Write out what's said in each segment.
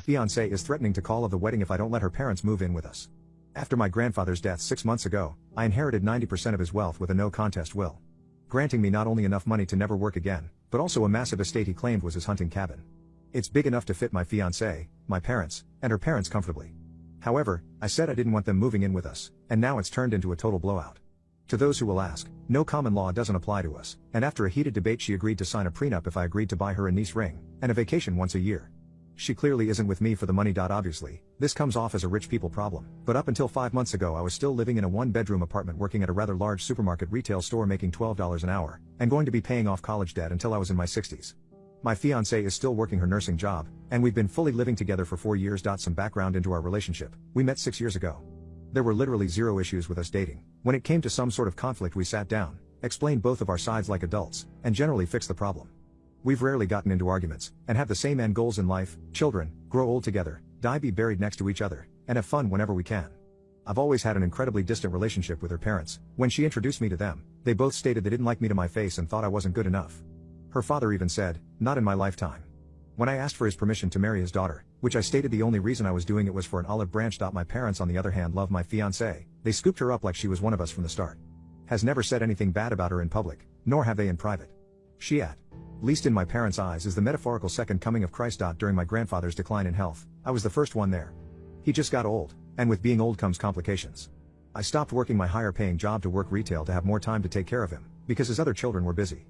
fiance is threatening to call of the wedding if I don't let her parents move in with us. After my grandfather's death 6 months ago, I inherited 90% of his wealth with a no-contest will, granting me not only enough money to never work again, but also a massive estate he claimed was his hunting cabin. It's big enough to fit my fiancée, my parents, and her parents comfortably. However, I said I didn't want them moving in with us, and now it's turned into a total blowout. To those who will ask, no common law doesn't apply to us, and after a heated debate she agreed to sign a prenup if I agreed to buy her a niece ring, and a vacation once a year. She clearly isn't with me for the money. Obviously, this comes off as a rich people problem, but up until 5 months ago I was still living in a one-bedroom apartment working at a rather large supermarket retail store making $12 an hour, and going to be paying off college debt until I was in my 60s. My fiancée is still working her nursing job, and we've been fully living together for 4 years. Some background into our relationship: we met 6 years ago. There were literally zero issues with us dating. When it came to some sort of conflict we sat down, explained both of our sides like adults, and generally fixed the problem. We've rarely gotten into arguments, and have the same end goals in life: children, grow old together, die, be buried next to each other, and have fun whenever we can. I've always had an incredibly distant relationship with her parents. When she introduced me to them, they both stated they didn't like me to my face and thought I wasn't good enough. Her father even said, "Not in my lifetime." When I asked for his permission to marry his daughter, which I stated the only reason I was doing it was for an olive branch. My parents on the other hand love my fiancée. They scooped her up like she was one of us from the start. Has never said anything bad about her in public, nor have they in private. She, at least in my parents' eyes, is the metaphorical second coming of Christ. During my grandfather's decline in health, I was the first one there. He just got old, and with being old comes complications. I stopped working my higher paying job to work retail to have more time to take care of him, because his other children were busy.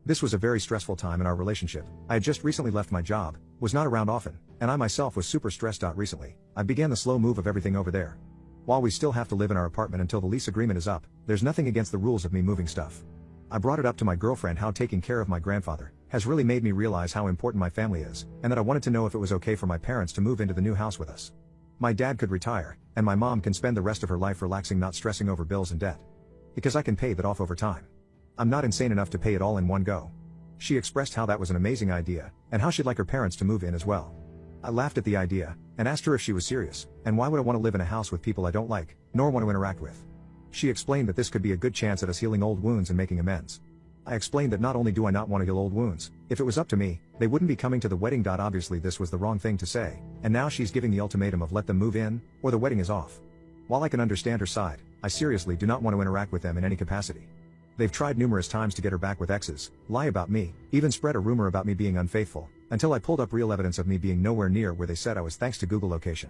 This was a very stressful time in our relationship. I had just recently left my job, was not around often, and I myself was super stressed. Recently, I began the slow move of everything over there. While we still have to live in our apartment until the lease agreement is up, there's nothing against the rules of me moving stuff. I brought it up to my girlfriend how taking care of my grandfather has really made me realize how important my family is, and that I wanted to know if it was okay for my parents to move into the new house with us. My dad could retire, and my mom can spend the rest of her life relaxing, not stressing over bills and debt. Because I can pay that off over time. I'm not insane enough to pay it all in one go. She expressed how that was an amazing idea, and how she'd like her parents to move in as well. I laughed at the idea, and asked her if she was serious, and why would I want to live in a house with people I don't like, nor want to interact with. She explained that this could be a good chance at us healing old wounds and making amends. I explained that not only do I not want to heal old wounds, if it was up to me, they wouldn't be coming to the wedding. Obviously this was the wrong thing to say, and now she's giving the ultimatum of let them move in, or the wedding is off. While I can understand her side, I seriously do not want to interact with them in any capacity. They've tried numerous times to get her back with exes, lie about me, even spread a rumor about me being unfaithful, until I pulled up real evidence of me being nowhere near where they said I was thanks to Google location.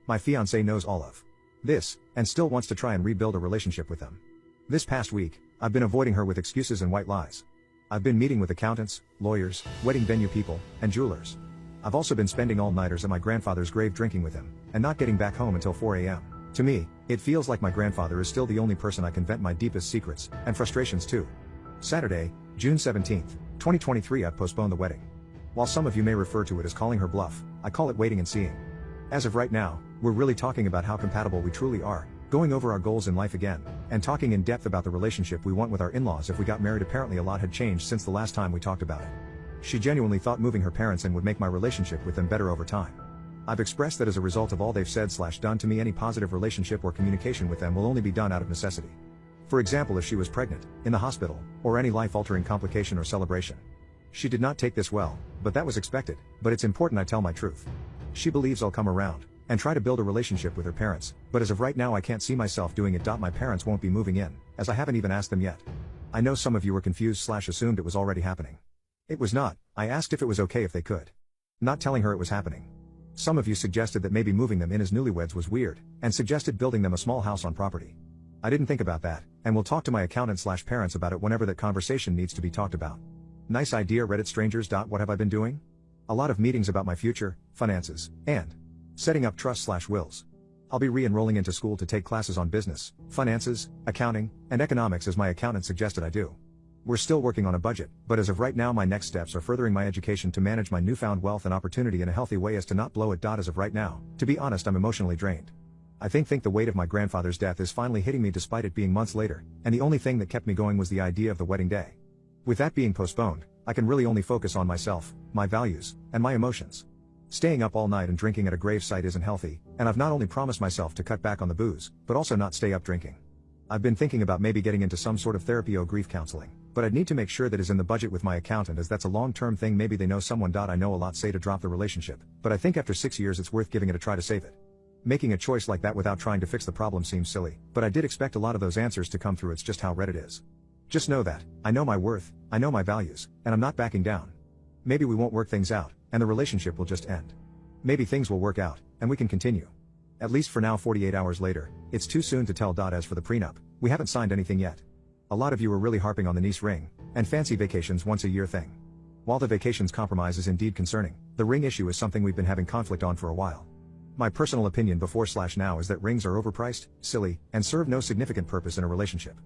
My fiancé knows all of this, and still wants to try and rebuild a relationship with them. This past week, I've been avoiding her with excuses and white lies. I've been meeting with accountants, lawyers, wedding venue people, and jewelers. I've also been spending all-nighters at my grandfather's grave drinking with him, and not getting back home until 4 a.m. To me, it feels like my grandfather is still the only person I can vent my deepest secrets and frustrations to. Saturday, June 17, 2023. I've postponed the wedding. While some of you may refer to it as calling her bluff, I call it waiting and seeing. As of right now, we're really talking about how compatible we truly are, going over our goals in life again, and talking in depth about the relationship we want with our in-laws if we got married. Apparently a lot had changed since the last time we talked about it. She genuinely thought moving her parents in would make my relationship with them better over time. I've expressed that as a result of all they've said/done to me, any positive relationship or communication with them will only be done out of necessity. For example, if she was pregnant, in the hospital, or any life-altering complication or celebration. She did not take this well, but that was expected, but it's important I tell my truth. She believes I'll come around, and try to build a relationship with her parents, but as of right now I can't see myself doing it. My parents won't be moving in, as I haven't even asked them yet. I know some of you were confused/assumed it was already happening. It was not. I asked if it was okay if they could. Not telling her it was happening. Some of you suggested that maybe moving them in as newlyweds was weird, and suggested building them a small house on property. I didn't think about that, and will talk to my accountant/parents about it whenever that conversation needs to be talked about. Nice idea, Reddit strangers. What have I been doing? A lot of meetings about my future, finances, and setting up trust/wills. I'll be re-enrolling into school to take classes on business, finances, accounting, and economics as my accountant suggested I do. We're still working on a budget, but as of right now my next steps are furthering my education to manage my newfound wealth and opportunity in a healthy way as to not blow it. As of right now, to be honest, I'm emotionally drained. I think the weight of my grandfather's death is finally hitting me despite it being months later, and the only thing that kept me going was the idea of the wedding day. With that being postponed, I can really only focus on myself, my values, and my emotions. Staying up all night and drinking at a gravesite isn't healthy, and I've not only promised myself to cut back on the booze, but also not stay up drinking. I've been thinking about maybe getting into some sort of therapy or grief counseling. But I'd need to make sure that is in the budget with my accountant, as that's a long-term thing. Maybe they know someone. I know a lot say to drop the relationship, but I think after 6 years it's worth giving it a try to save it. Making a choice like that without trying to fix the problem seems silly, but I did expect a lot of those answers to come through. It's just how Reddit is. Just know that, I know my worth, I know my values, and I'm not backing down. Maybe we won't work things out, and the relationship will just end. Maybe things will work out, and we can continue. At least for now. 48 hours later, it's too soon to tell. As for the prenup, we haven't signed anything yet. A lot of you are really harping on the niece ring, and fancy vacations once a year thing. While the vacations compromise is indeed concerning, the ring issue is something we've been having conflict on for a while. My personal opinion before/now is that rings are overpriced, silly, and serve no significant purpose in a relationship.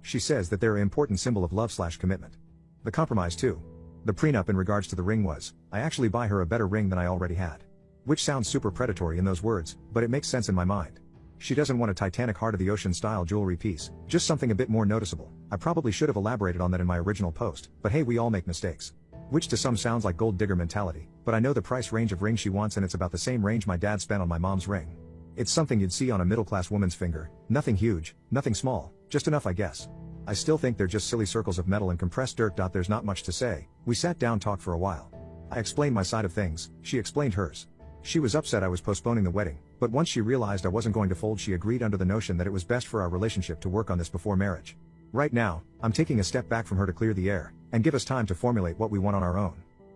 She says that they're an important symbol of love/commitment. The compromise too. The prenup in regards to the ring was, I actually buy her a better ring than I already had. Which sounds super predatory in those words, but it makes sense in my mind. She doesn't want a Titanic heart of the ocean style jewelry piece, just something a bit more noticeable. I probably should have elaborated on that in my original post, but hey, we all make mistakes. Which to some sounds like gold digger mentality, but I know the price range of ring she wants, and it's about the same range my dad spent on my mom's ring. It's something you'd see on a middle-class woman's finger, nothing huge, nothing small, just enough I guess. I still think they're just silly circles of metal and compressed dirt. There's not much to say. We sat down, talked for a while. I explained my side of things, she explained hers. She was upset I was postponing the wedding, but once she realized I wasn't going to fold, she agreed under the notion that it was best for our relationship to work on this before marriage. Right now, I'm taking a step back from her to clear the air, and give us time to formulate what we want on our own.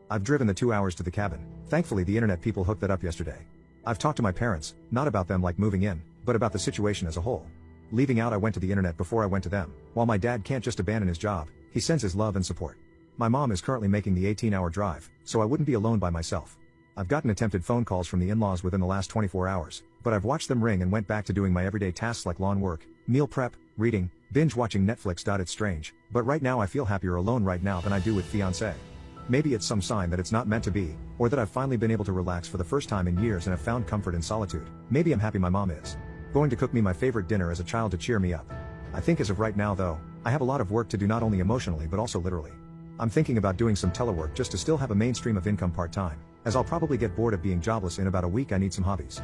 I've driven the 2 hours to the cabin. Thankfully the internet people hooked that up yesterday. I've talked to my parents, not about them like moving in, but about the situation as a whole. Leaving out, I went to the internet before I went to them. While my dad can't just abandon his job, he sends his love and support. My mom is currently making the 18-hour drive, so I wouldn't be alone by myself. I've gotten attempted phone calls from the in-laws within the last 24 hours, but I've watched them ring and went back to doing my everyday tasks like lawn work, meal prep, reading, binge watching Netflix. It's strange, but right now I feel happier alone right now than I do with fiance. Maybe it's some sign that it's not meant to be, or that I've finally been able to relax for the first time in years and have found comfort in solitude. Maybe I'm happy my mom is going to cook me my favorite dinner as a child to cheer me up. I think as of right now though, I have a lot of work to do, not only emotionally but also literally. I'm thinking about doing some telework just to still have a mainstream of income part-time, as I'll probably get bored of being jobless in about a week. I need some hobbies.